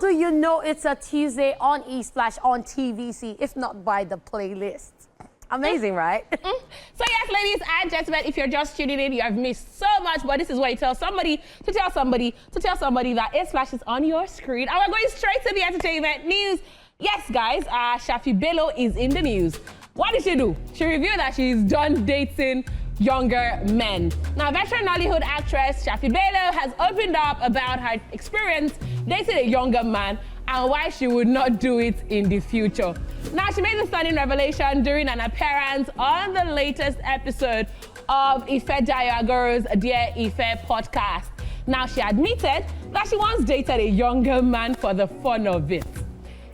do you know it's a Tuesday on ESplash on TVC, if not by the playlist? Amazing, right? So yes, ladies and gentlemen, if you're just tuning in, you have missed so much, but this is where you tell somebody to tell somebody to tell somebody that ESplash is on your screen. And we're going straight to the entertainment news. Yes, guys, Shaffy Bello is in the news. What did she do? She revealed that she's done dating younger men. Now, veteran Nollywood actress Shaffy Bello has opened up about her experience dating a younger man and why she would not do it in the future. Now, she made a stunning revelation during an appearance on the latest episode of Afegbai's Dear Ife podcast. Now, she admitted that she once dated a younger man for the fun of it.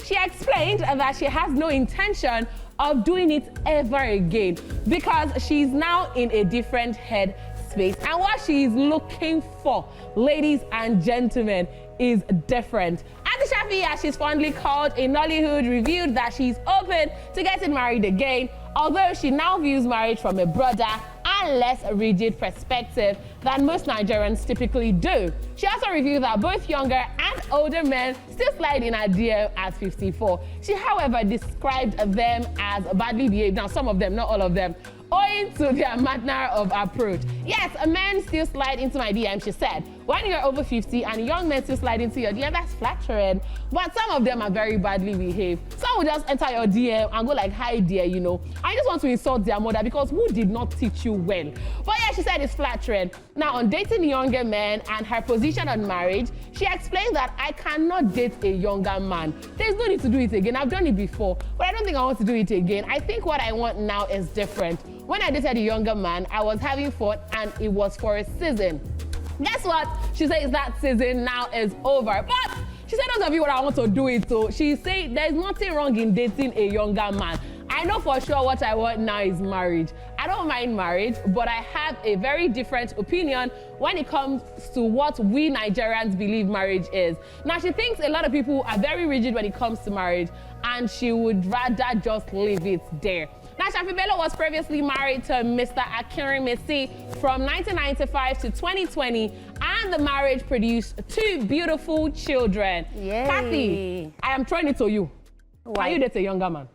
She explained that she has no intention of doing it ever again because she's now in a different head space. And what she's looking for, ladies and gentlemen, is different. Auntie Shaffy, as she's fondly called in Nollywood, revealed that she's open to getting married again, although she now views marriage from a broader and less rigid perspective than most Nigerians typically do. She also revealed that both younger and older men still slide in her DM at 54. She, however, described them as badly behaved. Now, some of them, not all of them, owing to their manner of approach. Yes, a man still slide into my DM, she said. When you're over 50 and young men still slide into your DM, that's flattering. But some of them are very badly behaved. Some will just enter your DM and go like, hi dear, you know. I just want to insult their mother because who did not teach you well? But yeah, she said it's flattering. Now, on dating younger men and her position on marriage, she explained that I cannot date a younger man. There's no need to do it again. I've done it before, but I don't think I want to do it again. I think what I want now is different. When I dated a younger man, I was having fun and it was for a season. Guess what? She says that season now is over. But she said, those of you what I want to do it to. She said there's nothing wrong in dating a younger man. I know for sure what I want now is marriage. I don't mind marriage, but I have a very different opinion when it comes to what we Nigerians believe marriage is. Now, she thinks a lot of people are very rigid when it comes to marriage, and she would rather just leave it there. Now, Shaffy Bello was previously married to Mr. Akirimesi from 1995 to 2020, and the marriage produced 2 beautiful children. Yay. Kathy, I am throwing it to you. Why? Can you date a younger man?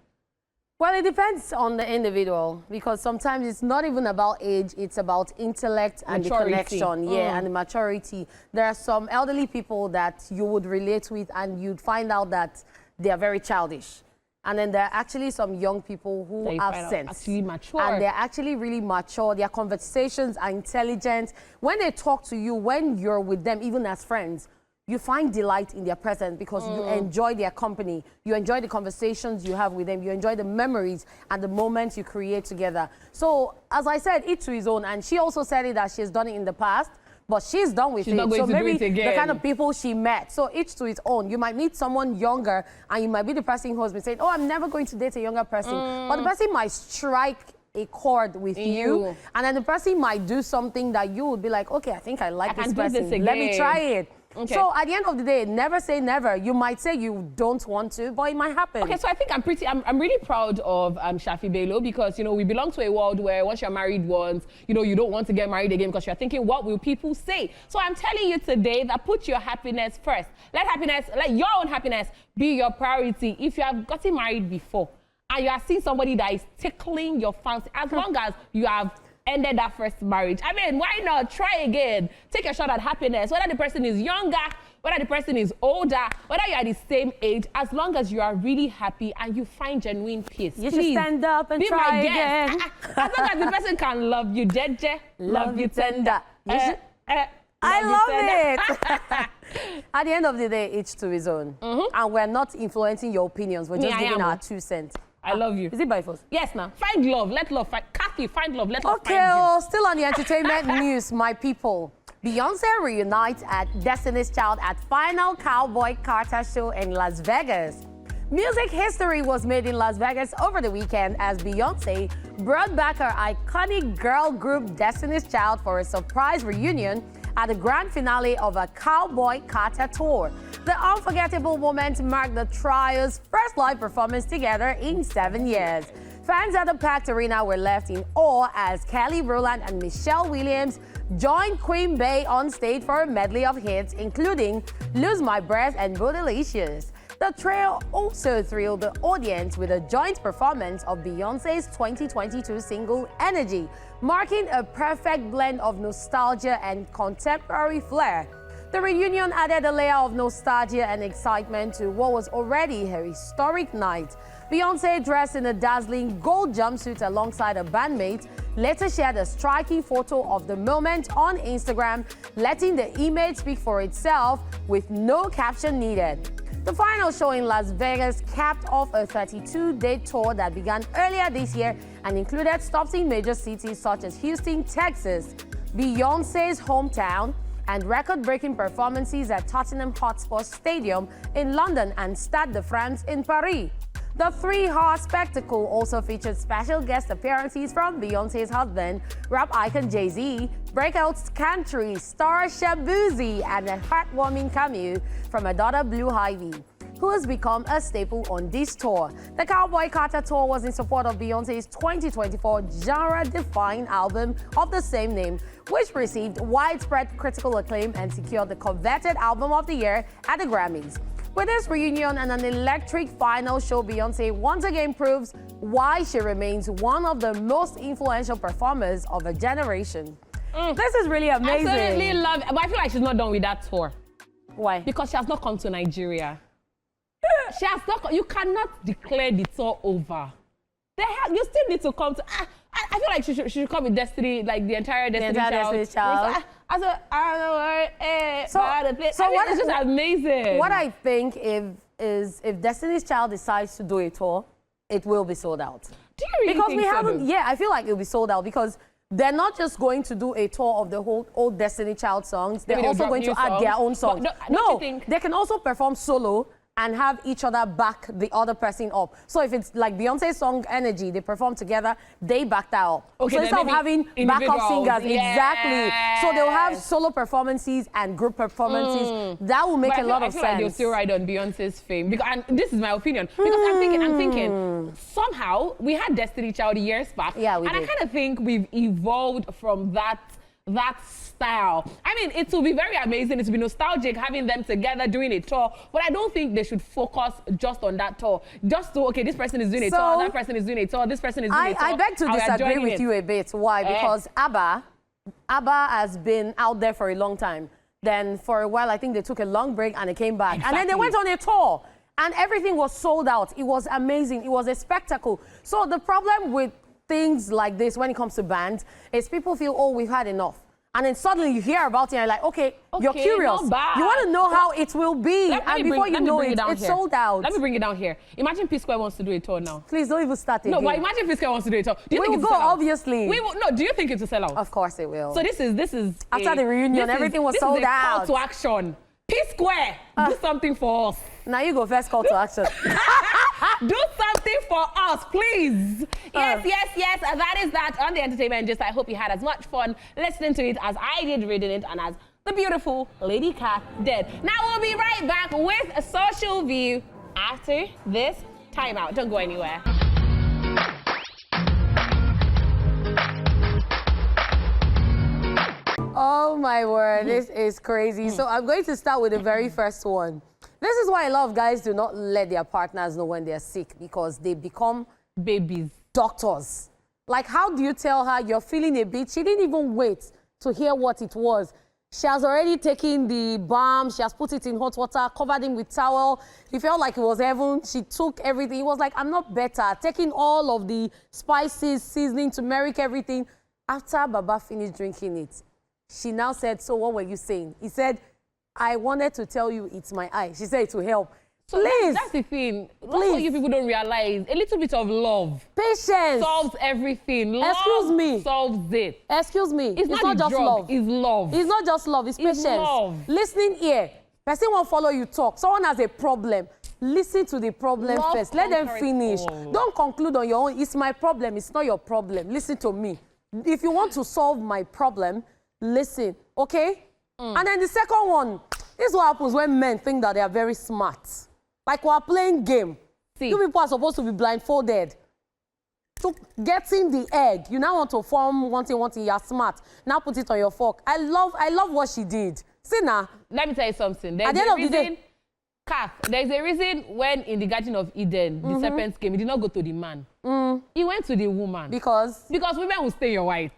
Well, it depends on the individual, because sometimes it's not even about age, it's about intellect and maturity. The connection, and the maturity. There are some elderly people that you would relate with and you'd find out that they are very childish. And then there are actually some young people who have sense. Actually mature. And they're actually really mature. Their conversations are intelligent. When they talk to you, when you're with them, even as friends, you find delight in their presence because you enjoy their company. You enjoy the conversations you have with them. You enjoy the memories and the moments you create together. So, as I said, each to his own. And she also said it that she's done it in the past, but she's done with it. Not going so to maybe do it again. The kind of people she met. So each to its own. You might meet someone younger and you might be the person who has been saying, oh, I'm never going to date a younger person. But the person might strike a chord with you. And then the person might do something that you would be like, okay, I think I like this person. Let me try it. Okay. So at the end of the day, never say never. You might say you don't want to, but it might happen. Okay, so I think I'm really proud of Shaffy Bello because, you know, we belong to a world where once you're married once, you know, you don't want to get married again because you're thinking, what will people say? So I'm telling you today that put your happiness first. Let your own happiness be your priority. If you have gotten married before and you are seeing somebody that is tickling your fancy, as long as you have ended that first marriage. I mean, why not try again? Take a shot at happiness. Whether the person is younger, whether the person is older, whether you are the same age, as long as you are really happy and you find genuine peace. You should stand up and try again. As long as the person can love you, jeje, love you tender. I love it. At the end of the day, each to his own. And we're not influencing your opinions. We're just giving our 2 cents. I love you. Is it by force? Yes, now. Find love. Let love find. Kathy, find love. Let love find you. Okay, still on the entertainment news, my people. Beyonce reunites at Destiny's Child at final Cowboy Carter show in Las Vegas. Music history was made in Las Vegas over the weekend as Beyonce brought back her iconic girl group Destiny's Child for a surprise reunion at the grand finale of a Cowboy Carter tour. The unforgettable moment marked the trio's first live performance together in 7 years. Fans at the packed arena were left in awe as Kelly Rowland and Michelle Williams joined Queen Bey on stage for a medley of hits, including Lose My Breath and Bootylicious. The trio also thrilled the audience with a joint performance of Beyonce's 2022 single Energy, marking a perfect blend of nostalgia and contemporary flair. The reunion added a layer of nostalgia and excitement to what was already a historic night. Beyoncé, dressed in a dazzling gold jumpsuit alongside her bandmates, later shared a striking photo of the moment on Instagram, letting the image speak for itself with no caption needed. The final show in Las Vegas capped off a 32-day tour that began earlier this year and included stops in major cities such as Houston, Texas, Beyoncé's hometown, and record-breaking performances at Tottenham Hotspur Stadium in London and Stade de France in Paris. The 3-hour spectacle also featured special guest appearances from Beyoncé's husband, rap icon Jay-Z, breakout country star Shabuzi, and a heartwarming cameo from her daughter Blue Ivy, who has become a staple on this tour. The Cowboy Carter Tour was in support of Beyoncé's 2024 genre-defining album of the same name, which received widespread critical acclaim and secured the coveted Album of the Year at the Grammys. With this reunion and an electric final show, Beyoncé once again proves why she remains one of the most influential performers of a generation. This is really amazing. Absolutely love it. But I feel like she's not done with that tour. Why? Because she has not come to Nigeria. She has not. You cannot declare the tour over. You still need to come to. I feel like she should come with Destiny, like the entire Destiny Child. It's just amazing. What I think is if Destiny's Child decides to do a tour, it will be sold out. Do you really think we so, haven't. though? Yeah, I feel like it'll be sold out because they're not just going to do a tour of the whole old Destiny Child songs. They're also going to add their own songs. No, they can also perform solo and have each other back the other person up. So if it's like Beyonce's song Energy, they perform together, they back that up. Okay, so instead of having backup singers, exactly. So they'll have solo performances and group performances. That will make a lot of sense. I feel like they'll still ride on Beyonce's fame. Because, and this is my opinion. Because I'm thinking, somehow we had Destiny Child years back. Yeah, we did. did. I kind of think we've evolved from that style. I mean, it will be very amazing. It will be nostalgic having them together doing a tour, but I don't think they should focus just on that tour. Just to, okay, this person is doing a tour, that person is doing a tour, this person is doing a tour. I beg to disagree with you a bit. Why? Because ABBA has been out there for a long time. Then for a while, I think they took a long break and they came back. Exactly. And then they went on a tour and everything was sold out. It was amazing. It was a spectacle. So the problem with things like this when it comes to bands is people feel, oh, we've had enough. And then suddenly you hear about it and you're like, okay, you're curious. You want to know how it will be. And before you know it, it's sold out. Let me bring it down here. Imagine P-Square wants to do a tour now. Please don't even start again. No, but imagine P-Square wants to do a tour. Do you think will go, obviously. No, do you think it's a sellout? Of course it will. So this is after the reunion, everything was sold out. This is a call to action. P-Square, do something for us. Now you go first, call to action. Do something for us, please. Yes, that is that on the entertainment gist. I hope you had as much fun listening to it as I did reading it and as the beautiful Lady Cat did. Now we'll be right back with a social view after this timeout. Don't go anywhere. Oh my word, this is crazy. So I'm going to start with the very first one. This is why a lot of guys do not let their partners know when they're sick because they become babies. Doctors. Like, how do you tell her you're feeling a bit? She didn't even wait to hear what it was. She has already taken the balm. She has put it in hot water, covered him with towel. He felt like it was heaven. She took everything. He was like, I'm not better. Taking all of the spices, seasoning, turmeric, everything. After Baba finished drinking it, she now said, so what were you saying? He said, I wanted to tell you it's my eye. She said it will help. So please. That's the thing. That's what you people don't realize. A little bit of love. Patience. Solves everything. Excuse me. Solves it. Excuse me. It's not just love. It's love. It's not just love. It's patience. Love. Listening here. Person won't follow you talk. Someone has a problem. Listen to the problem first. Let them finish. Don't conclude on your own. It's my problem. It's not your problem. Listen to me. If you want to solve my problem, listen. Okay? And then the second one. This is what happens when men think that they are very smart. Like we're playing game. See. You people are supposed to be blindfolded. getting the egg. You now want to form one thing, you're smart. Now put it on your fork. I love what she did. See now. Let me tell you something. At the end of the day, there's a reason when in the Garden of Eden, the serpent came, he did not go to the man. He went to the woman. Because women will stay your white.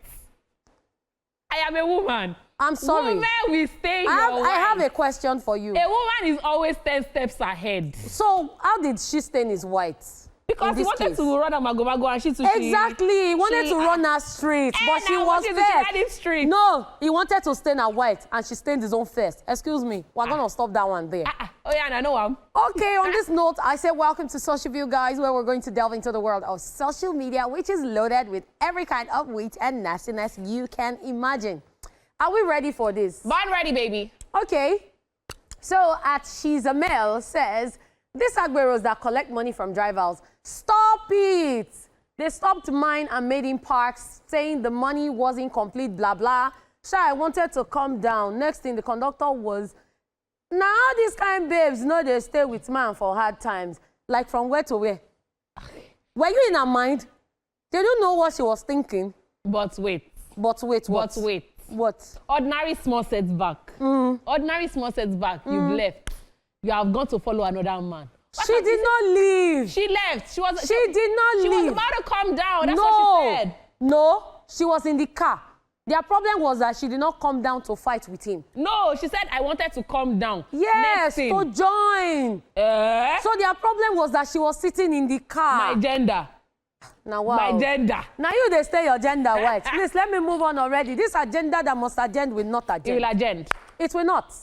I am a woman. I'm sorry. Women will stay your white. I have a question for you. A woman is always 10 steps ahead. So how did she stain his white? Because he wanted to run a mago and she too. Exactly. He wanted to run her straight, but she was first. No, he wanted to stain her white and she stained his own first. Excuse me. We're going to stop that one there. Oh, yeah, I know. Okay, on this note, I say welcome to Social View, guys, where we're going to delve into the world of social media, which is loaded with every kind of wit and nastiness you can imagine. Are we ready for this? Born ready, baby. Okay. So, at She's a Male says, these Agberos that collect money from drivers, stop it! They stopped mine and made him park, saying the money wasn't complete, blah, blah. So I wanted to calm down. Next thing, the conductor was, now these kind babes know they stay with man for hard times. Like from where to where? Were you in her mind? They don't know what she was thinking. But wait. But wait, what? But wait. What? Ordinary small setback. Ordinary small setback. You've left. You have gone to follow another man. She did not leave. She left. She did not leave. She was about to calm down. That's what she said. No, she was in the car. Their problem was that she did not come down to fight with him. No, she said, I wanted to calm down. Yes, to join. So their problem was that she was sitting in the car. My gender. Now, wow. My gender. Now you, they stay your gender white. Please, let me move on already. This agenda that must agenda will not agenda. It will agenda. It will not.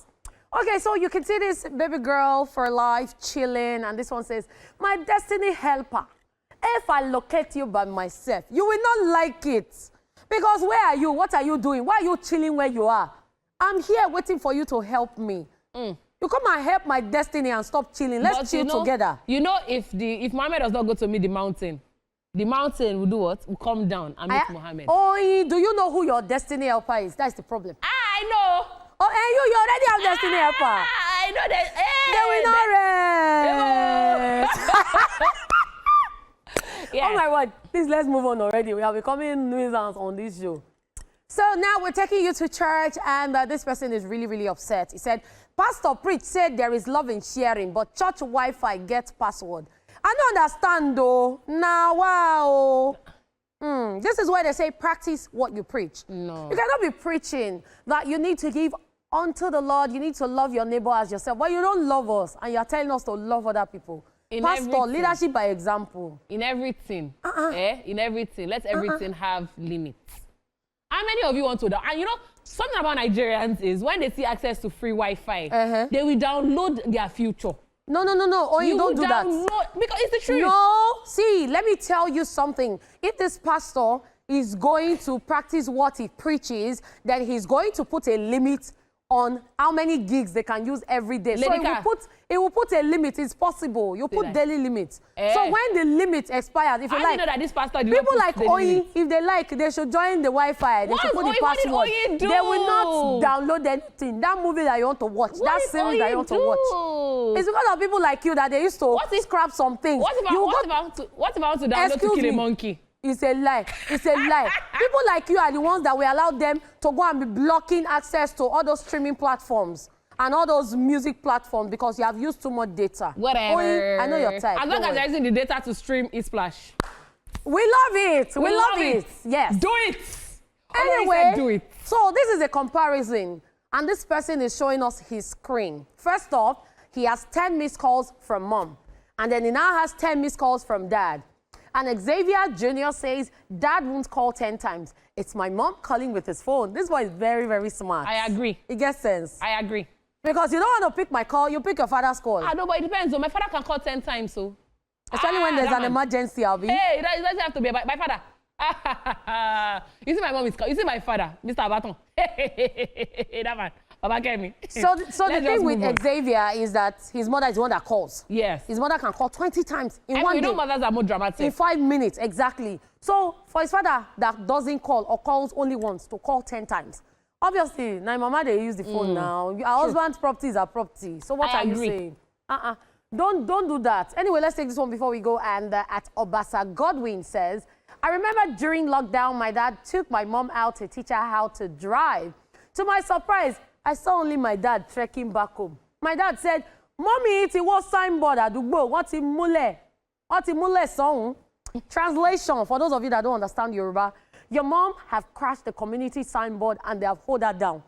Okay, so you can see this baby girl for life chilling, and this one says, my destiny helper, if I locate you by myself, you will not like it. Because where are you? What are you doing? Why are you chilling where you are? I'm here waiting for you to help me. You come and help my destiny and stop chilling. Let's chill together. You know, if Mohammed does not go to meet the mountain will do what? Will come down and meet Mohammed. Oh, do you know who your destiny helper is? That's the problem. I know. Oh, and you already have destiny helper. I know that. They will not rest. Oh my word. Please, let's move on already. We are becoming nuisance on this show. So now we're taking you to church, and this person is really, really upset. He said, Pastor Preach said there is love in sharing, but church Wi-Fi gets password. I don't understand though. Now, wow. This is why they say practice what you preach. No. You cannot be preaching that you need to give unto the Lord. You need to love your neighbor as yourself. But you don't love us, and you're telling us to love other people. Pastor, leadership by example. In everything. In everything. Let everything have limits. How many of you want to download? And you know, something about Nigerians is when they see access to free Wi-Fi, they will download their future. No. Oh, you don't do that. Because it's the truth. No. See, let me tell you something. If this pastor is going to practice what he preaches, then he's going to put a limit on how many gigs they can use every day. So it will put a limit. It's possible. You put daily limits. So when the limit expires, if you like, know that this pastor people like Oyin, if they like, they should join the Wi-Fi. They should put the password. They will not download anything. That movie that you want to watch, that series that you want to watch. It's because of people like you that they used to scrap some things. What if I want to download To Kill a Monkey? It's a lie. It's a lie. People like you are the ones that will allow them to go and be blocking access to all those streaming platforms and all those music platforms because you have used too much data. Whatever. I know your type. As long as they're using the data to stream ESplash. We love it. We love it. Yes. Do it. Anyway, do it. So this is a comparison, and this person is showing us his screen. First off, he has 10 missed calls from mom, and then he now has 10 missed calls from dad. And Xavier Jr. says, Dad won't call 10 times. It's my mom calling with his phone. This boy is very, very smart. I agree. It gets sense. I agree. Because you don't want to pick my call, you pick your father's call. I know, but it depends. My father can call 10 times, so. Especially when there's an emergency, I'll be. Hey, it doesn't have to be my father. You see my mom is called. You see my father, Mr. Abaton. That man. Baba Kemi. So the thing with Xavier is that his mother is the one that calls. Yes. His mother can call 20 times in one day. You know mothers are more dramatic. In 5 minutes, exactly. So for his father that doesn't call or calls only once to call 10 times. Obviously, now mama, they use the phone now. Our husband's property is our property. So what are you saying? Don't do that. Anyway, let's take this one before we go. And at Obasa Godwin says, I remember during lockdown, my dad took my mom out to teach her how to drive. To my surprise, I saw only my dad trekking back home. My dad said, Mommy, it was signboard àdúgbò, wọ́n ti múlẹ̀ sọ́hùn. Translation, for those of you that don't understand Yoruba, your mom have crashed the community signboard and they have hold her down.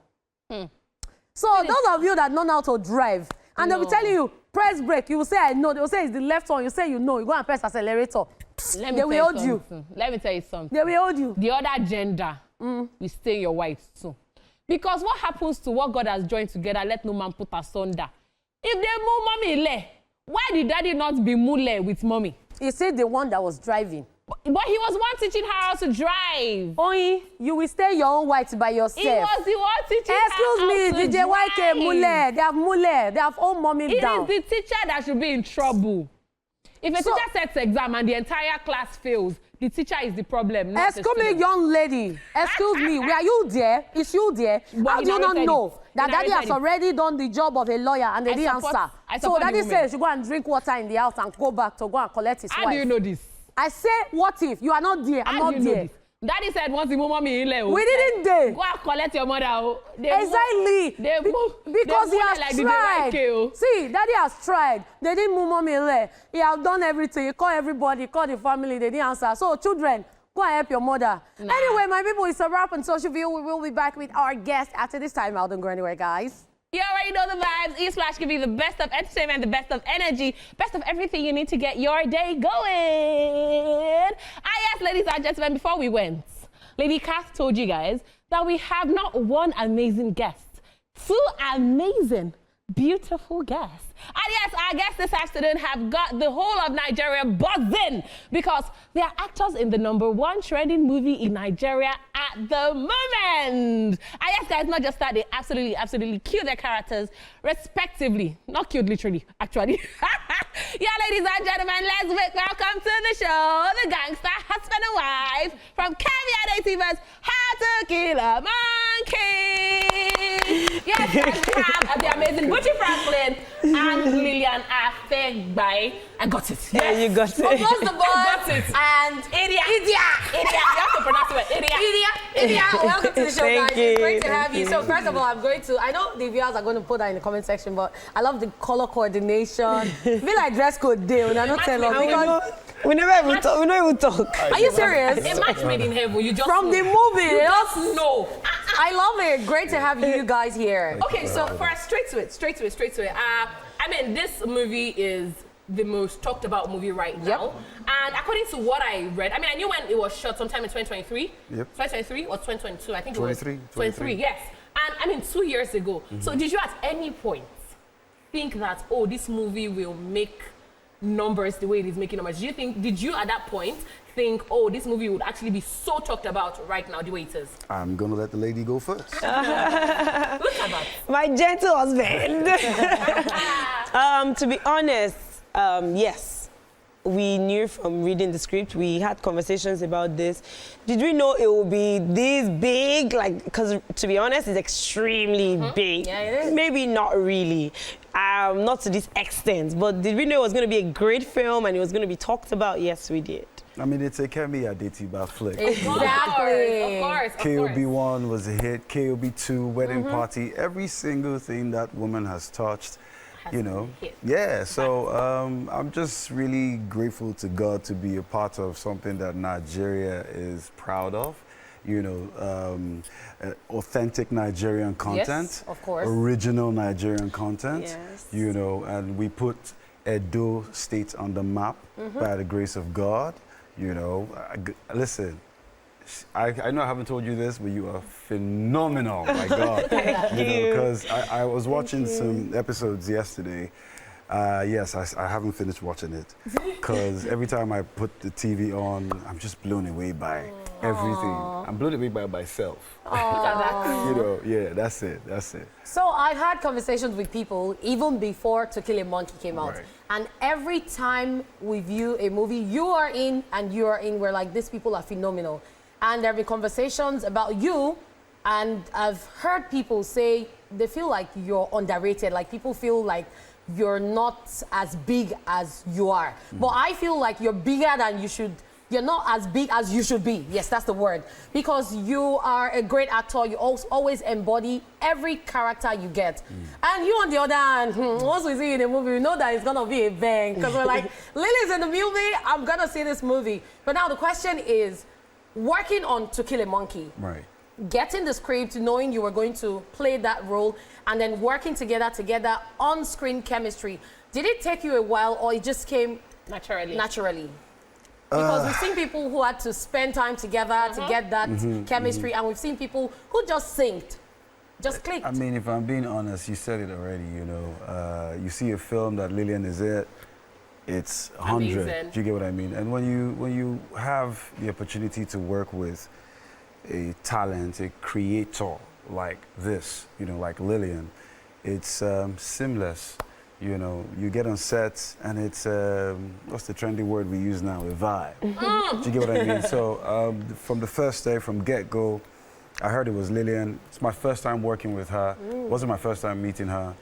So those of you that know how to drive, and they'll be telling you, press brake, you will say, I know. They will say, it's the left one. You say, you know. You go and press accelerator. They will hold you. Let me tell you something. They will hold you. The other gender will stay your wife too. Because what happens to what God has joined together, let no man put asunder. If they move mommy le, why did daddy not be mule with mommy? You see the one that was driving. But he was one teaching her how to drive. Only you will stay your own white by yourself. He was the one teaching her how to drive. Excuse me, DJ YK mule. They have mule. They have all mommy down. It is the teacher that should be in trouble. If a teacher sets exam and the entire class fails, the teacher is the problem, not the student. Excuse me, young lady. Excuse me, were you there? Is you there? How do you not know that daddy has already done the job of a lawyer and they didn't answer? So daddy says you go and drink water in the house and go back to go and collect his wife. How do you know this? I say, what if you are not there? I'm not there. Daddy said once you move mommy in there. We didn't dare. Go and collect your mother. Exactly. Because he has tried. See, daddy has tried. They didn't move mommy in there. He has done everything. He called everybody, called the family. They didn't answer. So children, go and help your mother. Nah. Anyway, my people, it's a wrap on Social View. We will be back with our guest after this time. Don't go anywhere, guys. You already know the vibes. ESplash give you the best of entertainment, the best of energy, best of everything you need to get your day going. Yes, ladies and gentlemen, before we went, Lady Kath told you guys that we have not one amazing guest, two amazing, beautiful guests. And yes, our guests this afternoon have got the whole of Nigeria buzzing because they are actors in the #1 trending movie in Nigeria at the moment. And yes, guys, not just that, they absolutely kill their characters respectively. Not killed literally, actually. Yeah, ladies and gentlemen, let's welcome to the show the gangster husband and wife from Kemi Adetiba's How to Kill a Monkey. Yes, guys, we have the amazing Bucci Franklin and Lilian Afegbai. I got it. Yeah, yes. you got it. Across the board. I got it. And Idia. You have to pronounce it. Idia. Welcome to the show, Thank guys. you. It's great to have you. So first of all, I know the viewers are going to put that in the comment section, but I love the color coordination. Feel like dress code day, and I don't tell us because we never even talk. We don't even talk. Are you serious? A match made in heaven. You just from know. the movie. You just know. I love it. Great to have you guys here. Okay, so first, straight to it. I mean, this movie is the most talked about movie right now. And according to what I read, I mean, I knew when it was shot sometime in 2023. Yep. 2023 or 2022, I think 23, it was 23, yes. And I mean, 2 years ago. So did you at any point think that, oh, this movie will make numbers the way it is making numbers? Did you at that point think, oh, this movie would actually be so talked about right now the way it is? I'm gonna let the lady go first. Look at that. My gentle husband. To be honest, yes. We knew from reading the script, we had conversations about this. Did we know it would be this big? Like, because to be honest, it's extremely big. Yeah, it is. Maybe not really. Not to this extent, but did we know it was going to be a great film and it was going to be talked about? Yes, we did. I mean, it's a Kemi Adetiba flick. Exactly. Of course. KOB1 was a hit, KOB2, Wedding Party, every single thing that woman has touched, you know. Yeah, so I'm just really grateful to God to be a part of something that Nigeria is proud of. You know, authentic Nigerian content. Yes, of course. Original Nigerian content. Yes. You know, and we put Edo State on the map by the grace of God. You know, listen, I know I haven't told you this, but you are phenomenal, my God. Thank you. Because I was watching some episodes yesterday. Yes, I haven't finished watching it. Because every time I put the TV on, I'm just blown away by everything. I'm blown away by myself. You know, yeah, that's it. So I've had conversations with people even before To Kill a Monkey came out. Right. And every time we view a movie, you are in and you are in, we're like, these people are phenomenal. And there have been conversations about you, and I've heard people say they feel like you're underrated. Like people feel like you're not as big as you are. But I feel like you're bigger than you should you're not as big as you should be. Yes, that's the word. Because you are a great actor. You always embody every character you get. And you, on the other hand, once we see you in a movie, we know that it's going to be a bang. Because we're like, Lily's in the movie, I'm going to see this movie. But now the question is, working on To Kill a Monkey. Right. Getting the script, knowing you were going to play that role, and then working together on-screen chemistry. Did it take you a while, or it just came naturally? Because we've seen people who had to spend time together to get that chemistry, and we've seen people who just synced, just clicked. I mean, if I'm being honest, you said it already, you know. You see a film that Lilian is in, it's 100. Amazing. Do you get what I mean? And when you have the opportunity to work with a talent, a creator like this, you know, like Lilian, it's seamless. You know, you get on set and it's, what's the trendy word we use now, a vibe. Do you get what I mean? So from the first day, from get-go, I heard it was Lilian. It's my first time working with her. It wasn't my first time meeting her.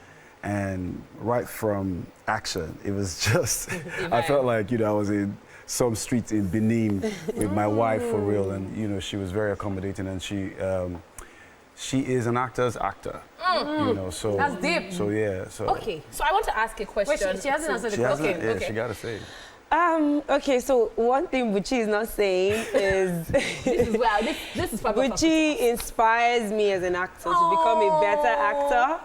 And right from action, it was just, I felt like, you know, I was in some streets in Benin with my wife for real. And, you know, she was very accommodating, and she is an actor's actor. You know, so that's deep. So yeah. So okay. So I want to ask a question. Wait, she hasn't answered the question. Yeah, she gotta say. Okay, so one thing Bucci is not saying is this is Bucci inspires me as an actor to become a better actor.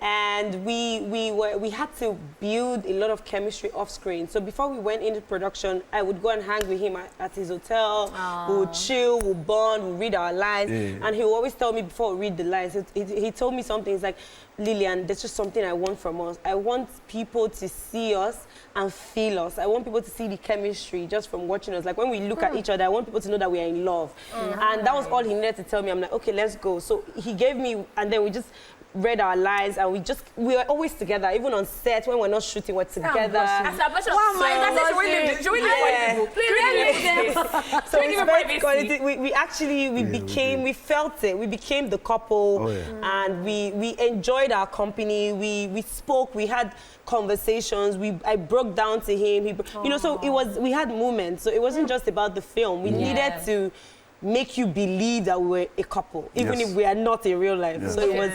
And we had to build a lot of chemistry off screen. So before we went into production, I would go and hang with him at his hotel. We would chill, we would bond, we would read our lines. And he would always tell me before we read the lines, he told me something, it's like, Lilian, there's just something I want from us. I want people to see us and feel us. I want people to see the chemistry just from watching us. Like when we look at each other, I want people to know that we are in love. And that was all he needed to tell me. I'm like, okay, let's go. So he gave me, and then we just read our lines, and we were always together, even on set when we're not shooting, we're together. We felt it. We became the couple, and we enjoyed our company. We spoke. We had conversations. I broke down to him. You know, so we had moments. So it wasn't just about the film. We needed to make you believe that we're a couple, even if we are not in real life. So it was,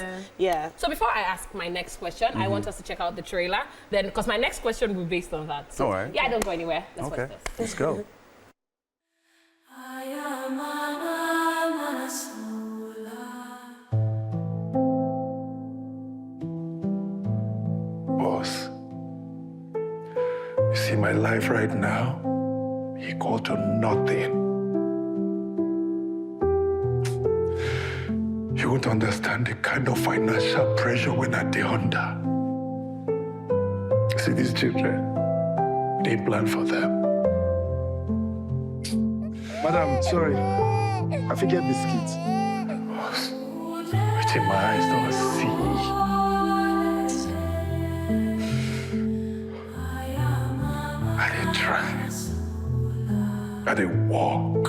So before I ask my next question, I want us to check out the trailer, then, because my next question will be based on that. So, yeah, don't go anywhere. Let's watch this. Let's go. Boss, you see my life right now, equal to nothing. You won't understand the kind of financial pressure when I dey under. See these children, they plan for them. Madam, sorry, I forget biscuits. Boss, within my eyes don't see. I dey try. I dey walk.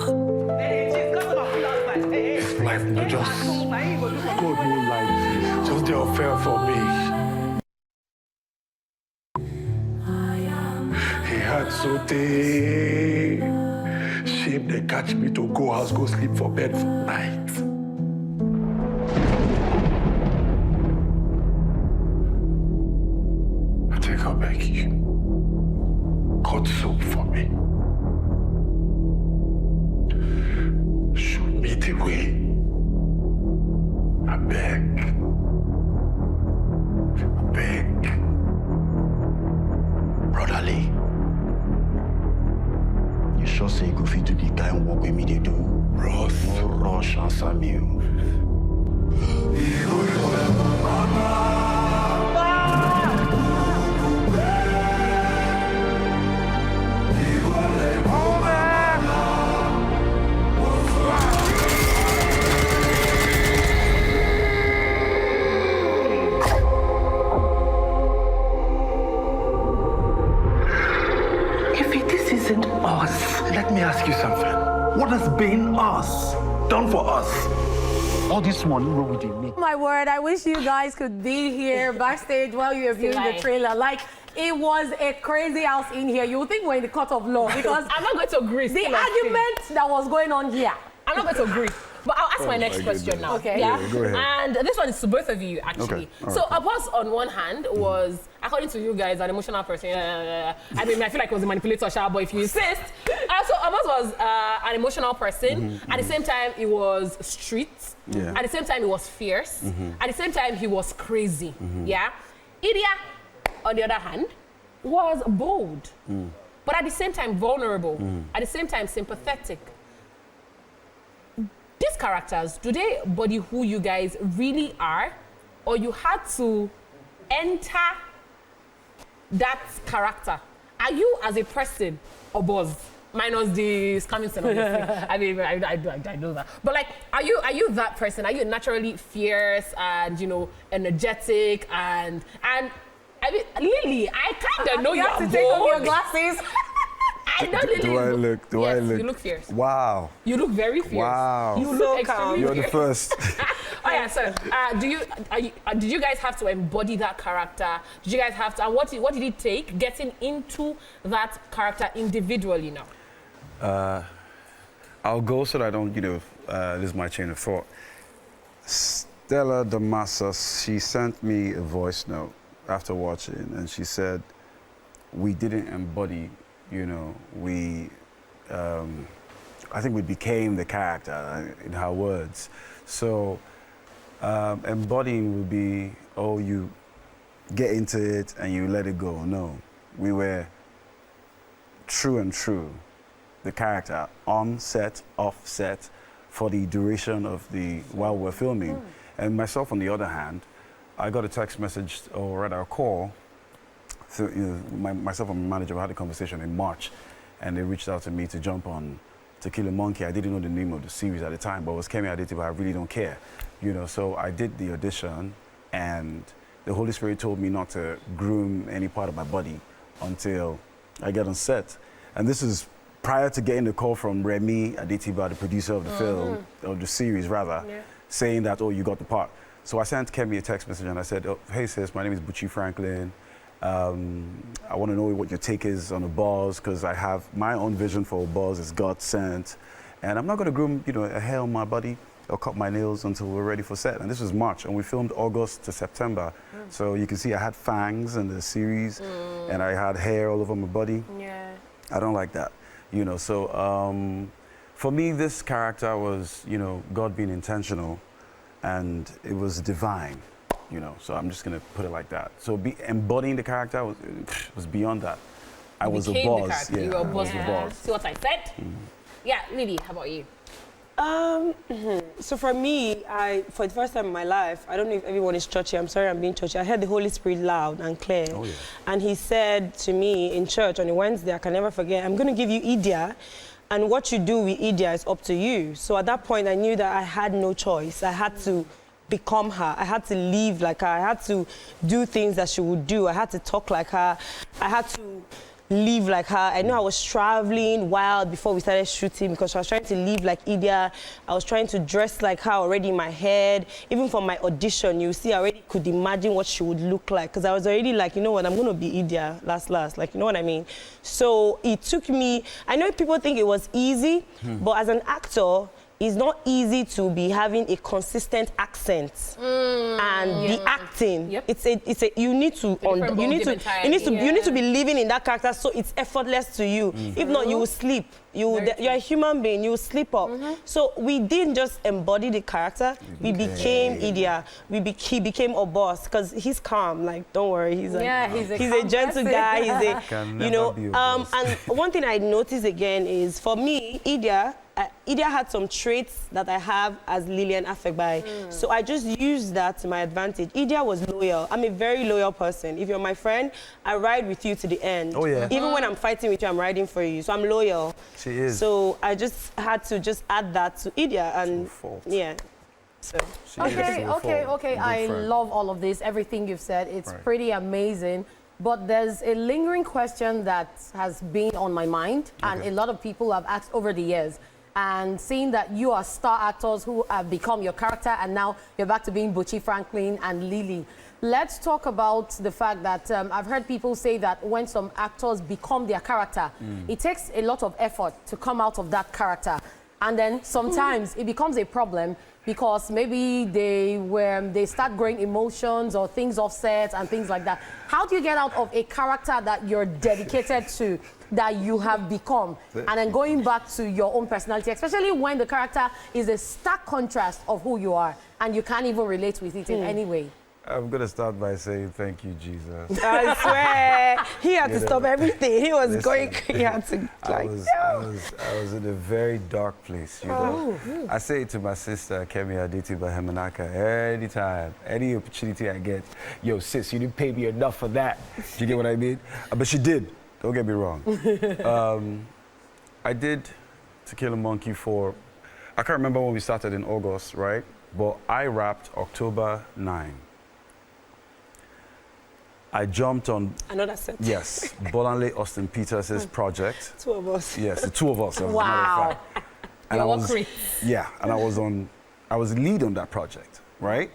This life not just God no life, just the affair for me. He had so day. Shame they catch me to go house, go sleep for bed for night. I think I'll beg you. Cut soup for me. Show me the way. I beg. I beg. Brotherly, you sure say you go fit to the kind work with me they do? Ross. No rush, answer me. Let me ask you something. What has been us done for us? All this money wrong with you. My word, I wish you guys could be here backstage while you're viewing the trailer. Like, It was a crazy house in here. You would think we're in the court of law because I'm not going to agree. the argument that was going on here. I'm not going to agree. But I'll ask my next question now. Okay. Yeah. Go ahead. And this one is to both of you, actually. Okay. All So right. Abbas, on one hand, was, according to you guys, an emotional person. I mean, I feel like he was a manipulator, but if you insist. So Abbas was an emotional person. At the same time, he was street. Yeah. At the same time, he was fierce. At the same time, he was crazy. Yeah. Idia, on the other hand, was bold. But at the same time, vulnerable. At the same time, sympathetic. These characters, do they embody who you guys really are? Or you had to enter that character? Are you as a person a buzz? Minus the scamming scene, obviously. I mean, I know that. But like, are you that person? Are you naturally fierce and, you know, energetic and I mean, Lily, I kind of know You you're have to bold. take off your glasses. I know Lily. Do I look? Do I Yes, look? you look fierce. Wow. You look very fierce. Wow. You So look calm. extremely You're the fierce. first. Oh yeah, so did you guys have to embody that character? Did you guys have to, and what did it take getting into that character individually now? I'll go so that I don't, lose my chain of thought. Stella Damasa, she sent me a voice note after watching, and she said, we didn't embody, I think we became the character in her words. So embodying would be, oh, you get into it and you let it go. No, we were true, the character, on set, off set, for the duration of while we're filming. And myself, on the other hand, I got a text message, or rather a call, so, myself and my manager had a conversation in March, and they reached out to me to jump on To Kill a Monkey. I didn't know the name of the series at the time, but it was Kemi Adetiba, I really don't care. So I did the audition, and the Holy Spirit told me not to groom any part of my body until I get on set. And this is prior to getting the call from Kemi Adetiba, the producer of the film, of the series rather, saying that, oh, you got the part. So I sent Kemi a text message and I said, oh, hey sis, my name is Bucci Franklin. I want to know what your take is on a buzz, because I have my own vision for a buzz. It's God sent. And I'm not going to groom, a hair on my body or cut my nails until we're ready for set. And this was March, and we filmed August to September. So you can see I had fangs in the series, and I had hair all over my body. Yeah. I don't like that, So for me, this character was, God being intentional, and it was divine. So I'm just gonna put it like that. So embodying the character was beyond that. I was a boss. Yeah, you were a I boss. was a boss. See what I said? Yeah, Lily, how about you? So for me, for the first time in my life, I don't know if everyone is churchy. I'm sorry I'm being churchy. I heard the Holy Spirit loud and clear. Oh, yeah. And he said to me in church on a Wednesday, I can never forget, I'm going to give you Idia, and what you do with Idia is up to you. So at that point, I knew that I had no choice. I had to become her. I had to live like her. I had to do things that she would do. I had to talk like her. I had to live like her. I know I was traveling wild before we started shooting because I was trying to live like Idia. I was trying to dress like her already in my head. Even for my audition, you see, I already could imagine what she would look like, because I was already like, you know what, I'm going to be Idia last. Like, you know what I mean? So it took me, I know people think it was easy, but as an actor, it's not easy to be having a consistent accent and the acting. Yep. It's a you need to be living in that character, so it's effortless to you. If not, you will sleep. You're a human being. You will sleep up. So we didn't just embody the character. We became Idia. He became a boss because he's calm. Like, don't worry. He's a gentle guy. He's and one thing I noticed again is, for me, Idia had some traits that I have as Lilian Afegbai. So I just used that to my advantage. Idia was loyal. I'm a very loyal person. If you're my friend, I ride with you to the end. Oh, yeah. Even when I'm fighting with you, I'm riding for you. So I'm loyal. She is. So I just had to just add that to Idia. And yeah. So. Okay. I love all of this, everything you've said. It's pretty amazing. But there's a lingering question that has been on my mind, and a lot of people have asked over the years. And seeing that you are star actors who have become your character, and now you're back to being Bucci Franklin and Lily. Let's talk about the fact that I've heard people say that when some actors become their character, it takes a lot of effort to come out of that character. And then sometimes it becomes a problem because maybe they start growing emotions or things offset and things like that. How do you get out of a character that you're dedicated to, that you have become, and then going back to your own personality, especially when the character is a stark contrast of who you are and you can't even relate with it in any way? I'm going to start by saying thank you, Jesus. I swear, he had to stop everything. He was going, he had to, I was in a very dark place, you know. I say it to my sister, Kemi Adetiba Hemanaka, anytime, any opportunity I get, yo, sis, you didn't pay me enough for that. Do you get what I mean? But she did, don't get me wrong. I did To Kill a Monkey for, I can't remember when we started in August, right? But I wrapped October 9. I jumped on... Another set. Yes, Bolanle Austin Peters' project. Two of us. Yes, the two of us. As a matter of Wow. fact. And I was lead on that project, right?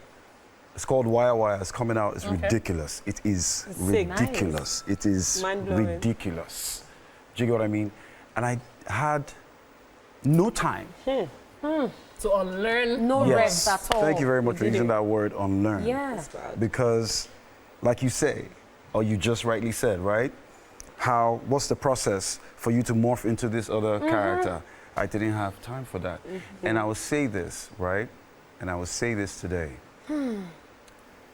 It's called Wire Wire. It's coming out. It's ridiculous. It is ridiculous. It is ridiculous. Do you get what I mean? And I had no time. To unlearn. No rest at all. Thank you very much for using that word, unlearn. Yeah. Because, like you say, or you just rightly said, right? What's the process for you to morph into this other character? I didn't have time for that. And I will say this, right? And I will say this today.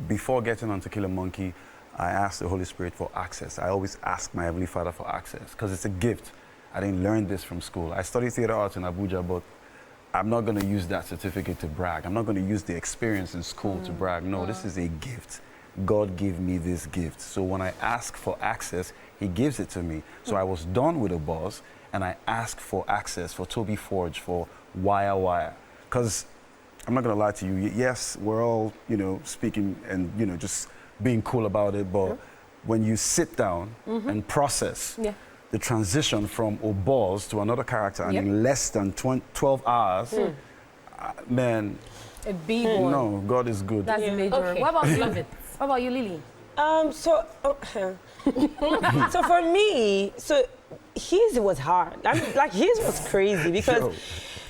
Before getting on To Kill a Monkey, I asked the Holy Spirit for access. I always ask my Heavenly Father for access, because it's a gift. I didn't learn this from school. I studied theater arts in Abuja, but I'm not going to use that certificate to brag. I'm not going to use the experience in school to brag. No, this is a gift. God gave me this gift. So when I ask for access, he gives it to me. So I was done with a boss, and I asked for access for Toby Forge, for Wire Wire. Because I'm not going to lie to you. Yes, we're all, you know, speaking and, you know, just being cool about it. But when you sit down and process the transition from Obos to another character and in less than 12 hours, man, A big one. no, God is good. That's major. Okay. What about you? What about you, Lily? So for me, his was hard. Like his was crazy because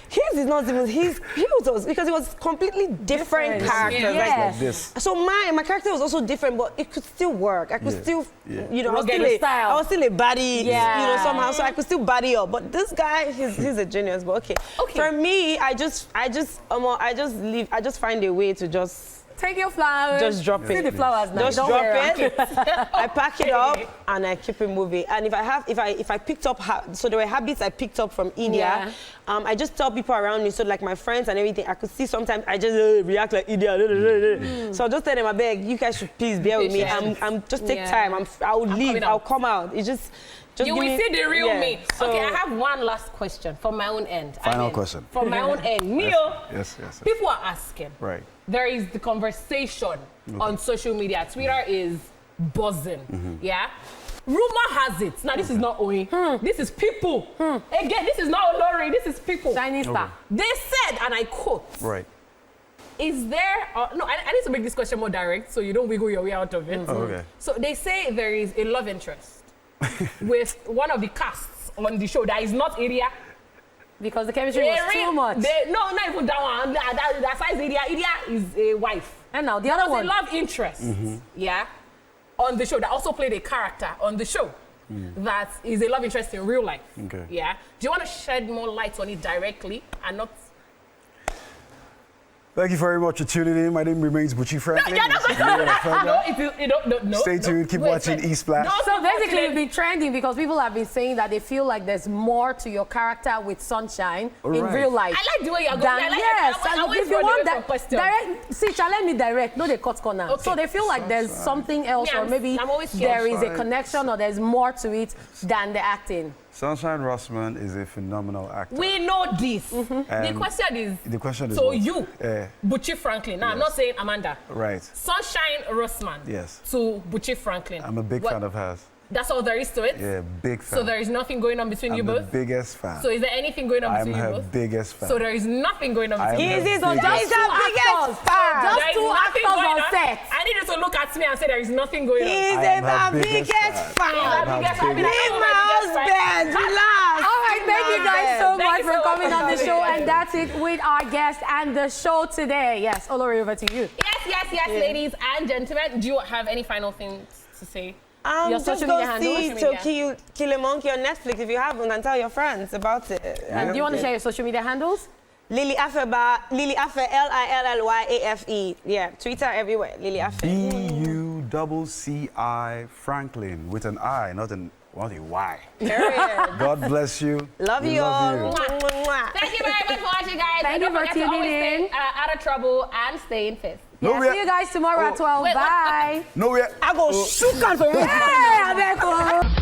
his is not even his was because it was completely different characters. Yes. Like this. So my character was also different, but it could still work. I could still, you know, I was still a baddie, you know, somehow. So I could still baddie up. But this guy, he's a genius. But okay. For me, I just find a way to just. Take your flowers. Just drop it. See the flowers now. Just drop it. I pack it up and I keep it moving. And if I picked up, so there were habits I picked up from India. I just tell people around me, so like my friends and everything, I could see sometimes I just react like India. So I'll just tell them, I beg, you guys should please bear with me. I'm just take time. I'll leave. I'll come out. It's just you will see the real me. So okay, I have one last question from my own end. Final question. From my own end. Mio, Yes. people are asking. Right. There is the conversation on social media. Twitter is buzzing. Yeah? Rumor has it. Now, this is not Owen. This is people. Again, this is not Olori. This is people. Chinese star. They said, and I quote, Right. is there... no, I need to make this question more direct so you don't wiggle your way out of it. Okay. So they say there is a love interest with one of the casts on the show that is not area. Because the chemistry was too much. No, not even that one. That size Idia is a wife. And now the other one. A love interest, on the show that also played a character on the show that is a love interest in real life. Okay. Yeah. Do you want to shed more light on it directly and not? Thank you very much for tuning in. My name remains Bucci Franklin. No. Stay tuned. Keep watching ESplash. So basically, it's been trending because people have been saying that they feel like there's more to your character with Sunshine in real life. I like the way you're going. I always if you run want away from question. direct, see, let me direct, no, they cut corner. Okay. So they feel like there's something else, or maybe there is a connection, or there's more to it than the acting. Sunshine Rossman is a phenomenal actor. We know this. The question is so what? you, Bucci Franklin. Now, I'm not saying Amanda. Right. Sunshine Rossman. Yes. To Bucci Franklin. I'm a big fan of hers. That's all there is to it? Yeah, big fan. So there is nothing going on between you both? I'm the biggest fan. So is there anything going on between you both? I'm her biggest fan. So there is nothing going on between you both? He's the biggest fan. Just two actors on set. I need you to look at me and say there is nothing going on. He's I am her the biggest biggest fan. fan. I'm biggest her fan. biggest Leave my husband. Relax. All right, thank you guys so Thank much you for so much coming for on the coming. show. And that's it with our guest and the show today. Yes, Olori, over to you. Yes, ladies and gentlemen. Do you have any final things to say? Your Just social go media handles? see Social To Kill a Monkey on Netflix if you haven't, and tell your friends about it. Do you want to share your social media handles? Lily Afegbai, Lily Afe, Lillyafe. Yeah, Twitter everywhere. Lily Afe. BUCCI Franklin with an I, not a Y. Period. God bless you. Love We you all. love you. Mwah, mwah, mwah. Thank you very much for watching, guys. Thank And you don't for forget to tuning always in. stay out of trouble and stay in fifth. No, Yeah, we are- see you guys tomorrow at 12. Wait, what? Bye. No, we are- I go shook on for you. Hey, Abeko.